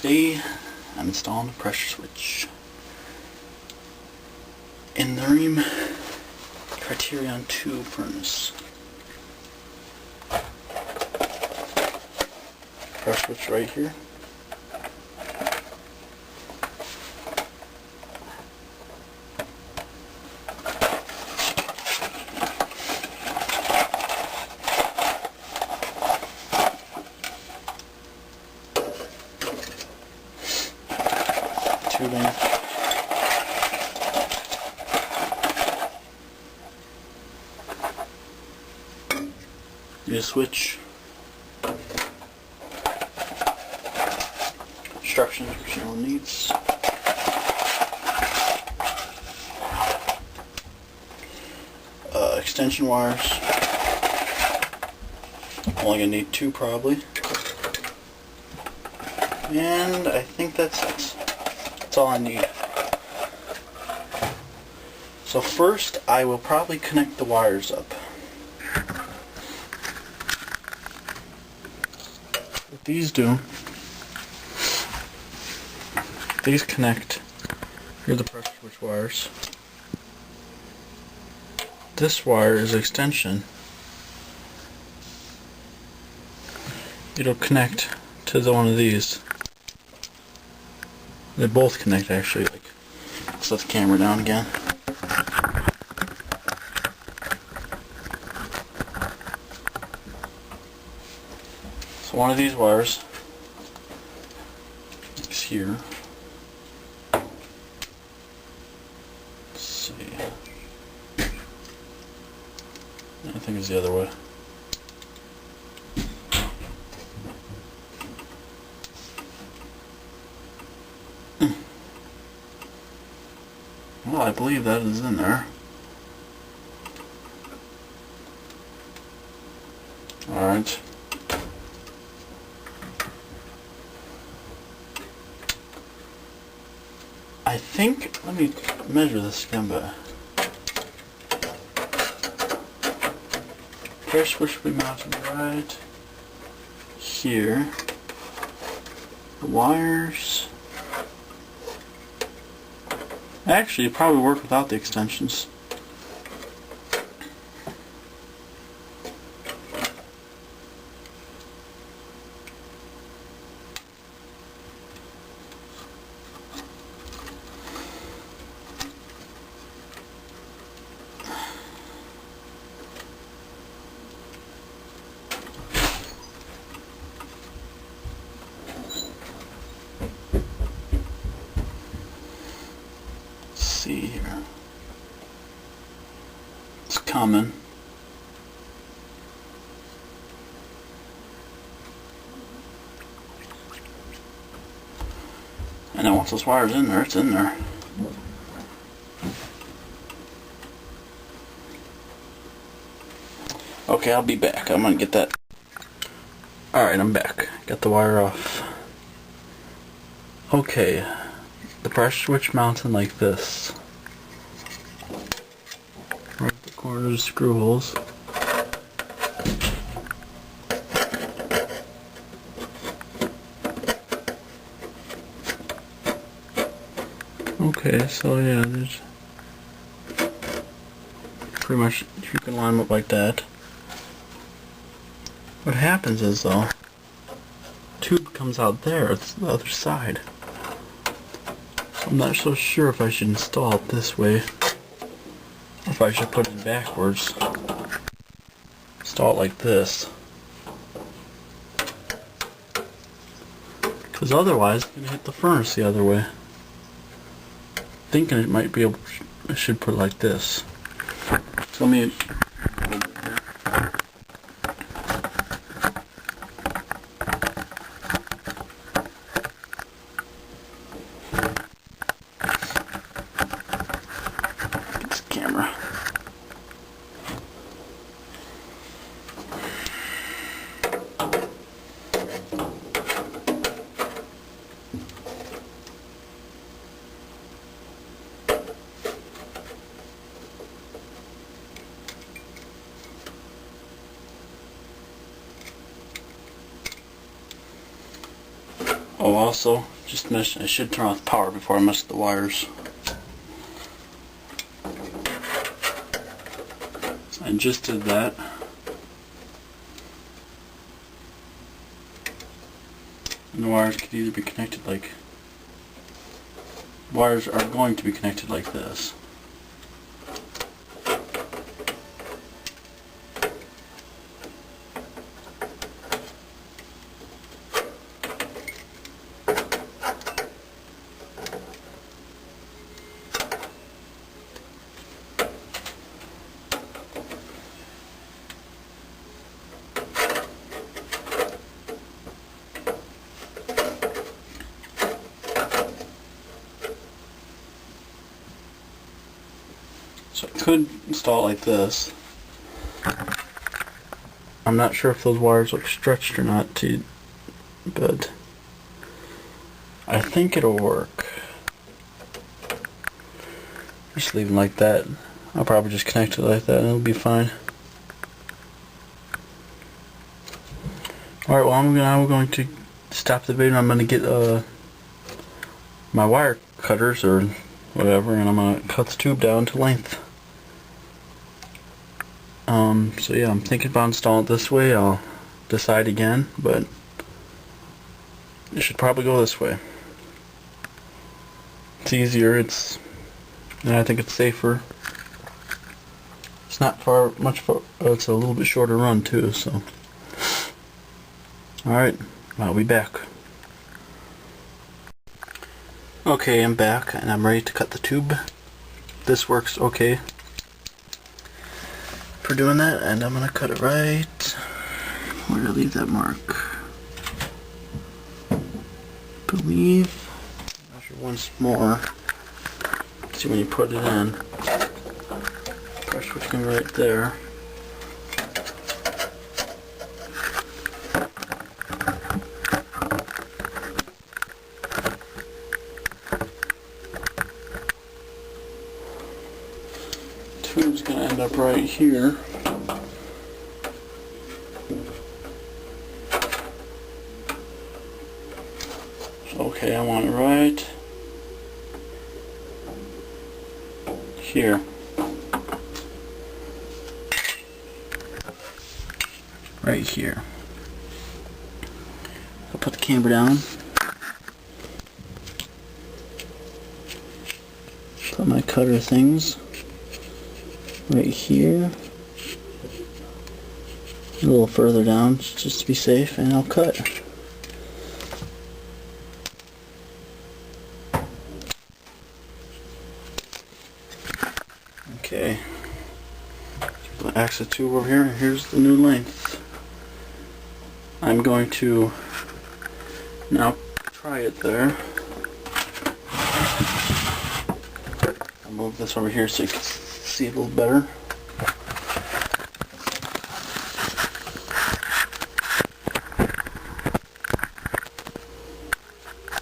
Today I'm installing a pressure switch in the Rheem Criterion 2 furnace. Pressure switch right here. Tubing. Need a switch. Instructions which no one needs. Extension wires. Only gonna need 2 probably. And I think that's it. That's all I need. So first I will probably connect the wires up. What these do, these connect, here are the pressure switch wires. This wire is extension. It'll connect to one of these. They both connect actually. Let's let the camera down again. So one of these wires is here. Let's see. I think it's the other way. Well, I believe that is in there. Alright. I think, let me measure this again, but pressure switch will be mounted right here. The wires. Actually, it probably work without the extensions. See here. It's common. And then once those wires in there, it's in there. Okay, I'll be back. I'm gonna get that. Alright, I'm back. Got the wire off. Okay. The pressure switch mounts in like this. Right at the corners, screw holes. Okay, so yeah, there's pretty much, you can line them up like that. What happens is though, tube comes out there, it's the other side. I'm not so sure if I should install it this way or if I should put it backwards. Install it like this. Because otherwise it's going to hit the furnace the other way. Thinking it might be able, I should put it like this. So let me camera. Oh, also, just mentioned I should turn off power before I mess with the wires. So I just did that. And the wires could either be connected like... Wires are going to be connected like this. So I could install it like this. I'm not sure if those wires look stretched or not, but I think it'll work. Just leave them like that. I'll probably just connect it like that and it'll be fine. Alright, well I'm going to stop the video. I'm going to get my wire cutters or whatever, and I'm going to cut the tube down to length. So yeah, I'm thinking about installing it this way. I'll decide again, but it should probably go this way. It's easier, and I think it's safer. It's not it's a little bit shorter run too, so. Alright, I'll be back. Okay, I'm back and I'm ready to cut the tube. This works okay for doing that, and I'm gonna cut it right where to leave that mark. Believe measure once more. See when you put it in. Press which can be right there. Tube's gonna end up right here. So, okay, I want it right here. Right here. I'll put the camera down. Put my cutter things right here, a little further down just to be safe, and I'll cut. Okay, put the access tube over here. Here's the new length. I'm going to now try it there. I'll move this over here so you can see it a little better.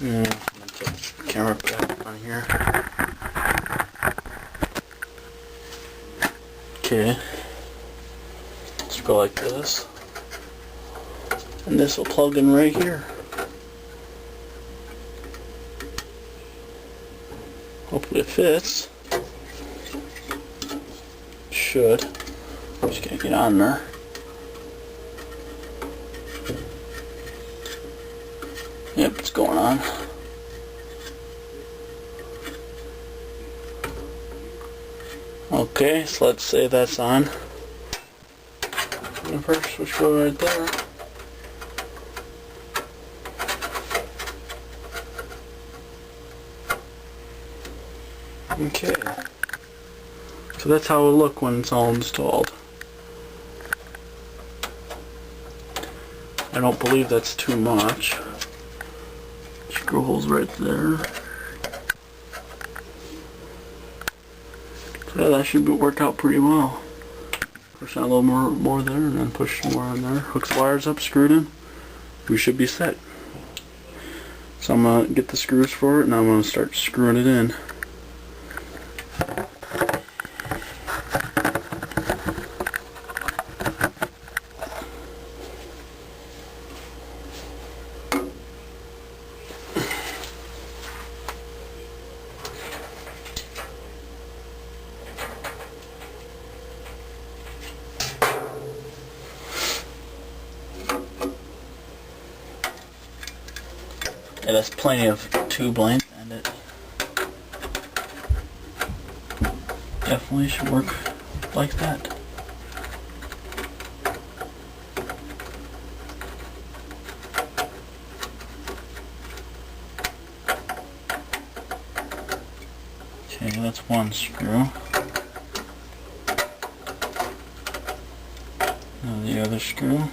Yeah, I'm gonna take the camera back on here. Okay, let's go like this, and this will plug in right here. Hopefully it fits. Should. Just gotta get on there. Yep, it's going on. Okay, so let's say that's on. And first switch go right there. Okay. So that's how it'll look when it's all installed. I don't believe that's too much. Screw holes right there. So yeah, that should be worked out pretty well. Push out a little more there, and then push some more on there. Hook the wires up, screw it in. We should be set. So I'm gonna get the screws for it, and I'm gonna start screwing it in. Yeah, that's plenty of tube length, and it definitely should work like that. Okay, that's one screw. Now the other screw.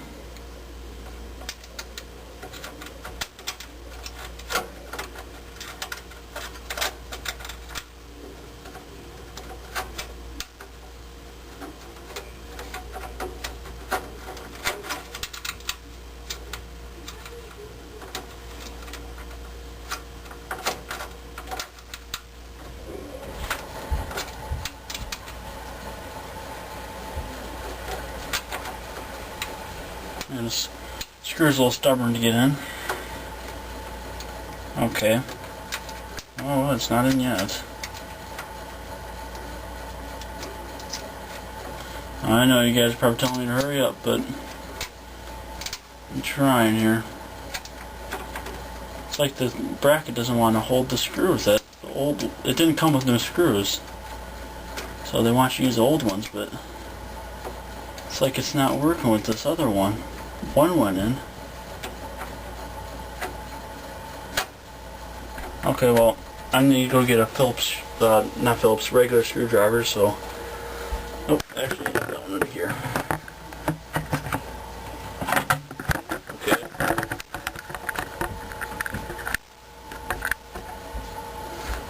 And this screw's a little stubborn to get in. Okay. Oh, it's not in yet. I know you guys are probably telling me to hurry up, but I'm trying here. It's like the bracket doesn't want to hold the screws. That old, it didn't come with new screws, so they want you to use the old ones, but it's like it's not working with this other one. One went in. Okay, well, I need to go get a Phillips, not Phillips, regular screwdriver, so... Oh, actually, I got that one over here. Okay.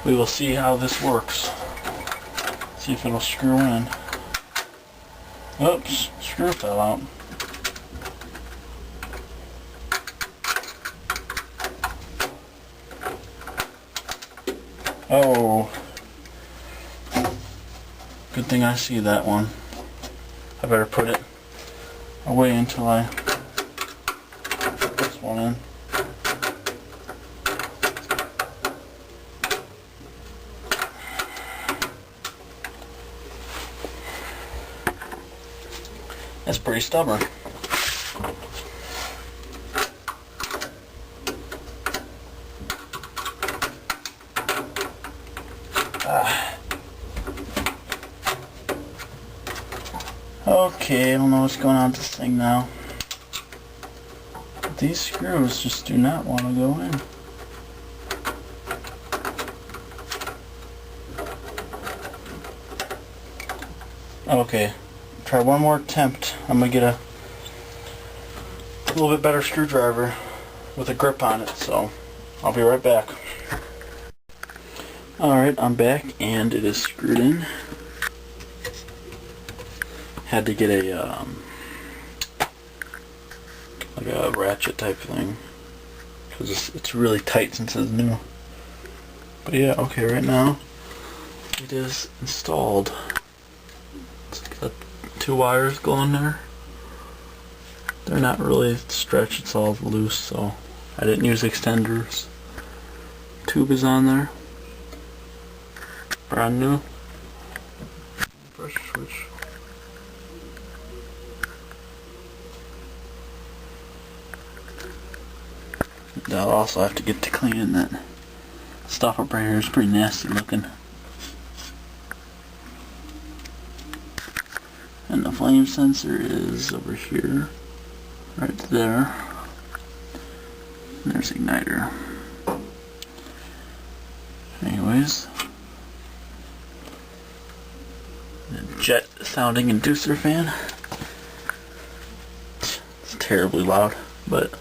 We will see how this works. See if it'll screw in. Oops, screw fell out. Oh, good thing I see that one. I better put it away until I put this one in. That's pretty stubborn. Okay, I don't know what's going on with this thing now. These screws just do not want to go in. Okay, try one more attempt. I'm going to get a little bit better screwdriver with a grip on it, so I'll be right back. Alright, I'm back and it is screwed in. Had to get a like a ratchet type thing because it's really tight since it's new. But yeah, okay, right now it is installed. It's got 2 wires going there. They're not really stretched, it's all loose, so I didn't use extenders. Tube is on there. Brand new. Pressure switch. I'll also have to get to cleaning that stuff up right here. It's pretty nasty looking. And the flame sensor is over here. Right there. And there's igniter. Anyways. The jet sounding inducer fan. It's terribly loud, but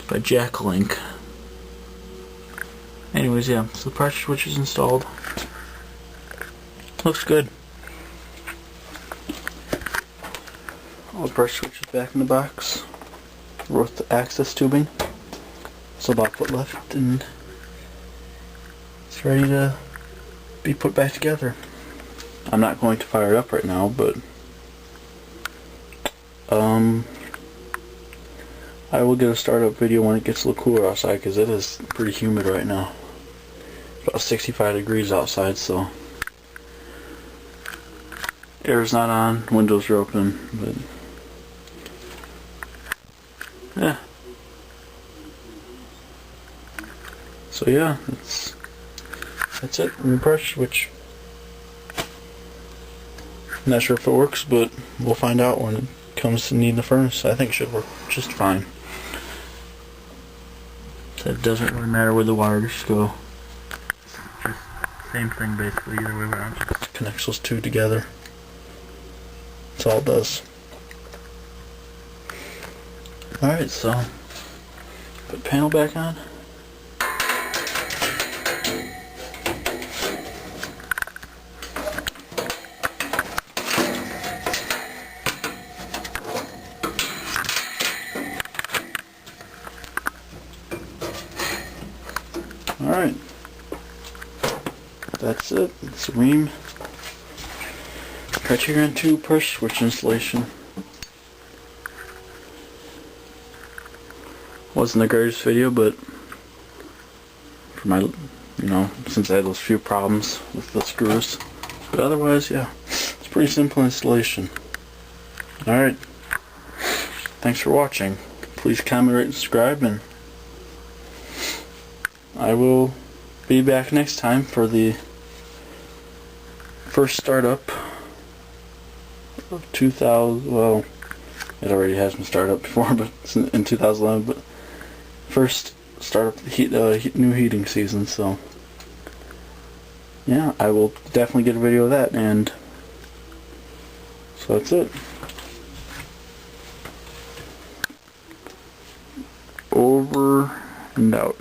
by Jacklink. Anyways, yeah, so the pressure switch is installed. Looks good. All the pressure switches back in the box. With the access tubing. So about a foot left and it's ready to be put back together. I'm not going to fire it up right now, but I will get a startup video when it gets a little cooler outside because it is pretty humid right now. About 65 degrees outside, so air's not on, windows are open, but yeah. So yeah, that's it. Brush switch. Not sure if it works, but we'll find out when it comes to needing a furnace. I think it should work just fine. So it doesn't really matter where the wires go. Just same thing basically, either way around. Just connects those two together. That's all it does. Alright, so put the panel back on. Alright, that's it. It's a Rheem Criterion 2 push switch installation. Wasn't the greatest video, but for my, since I had those few problems with the screws. But otherwise, yeah, it's a pretty simple installation. Alright, thanks for watching. Please comment, rate, and subscribe, and I will be back next time for the first startup of 2000. Well, it already has been started up before, but it's in 2011. But first startup new heating season. So yeah, I will definitely get a video of that. And so that's it. Over and out.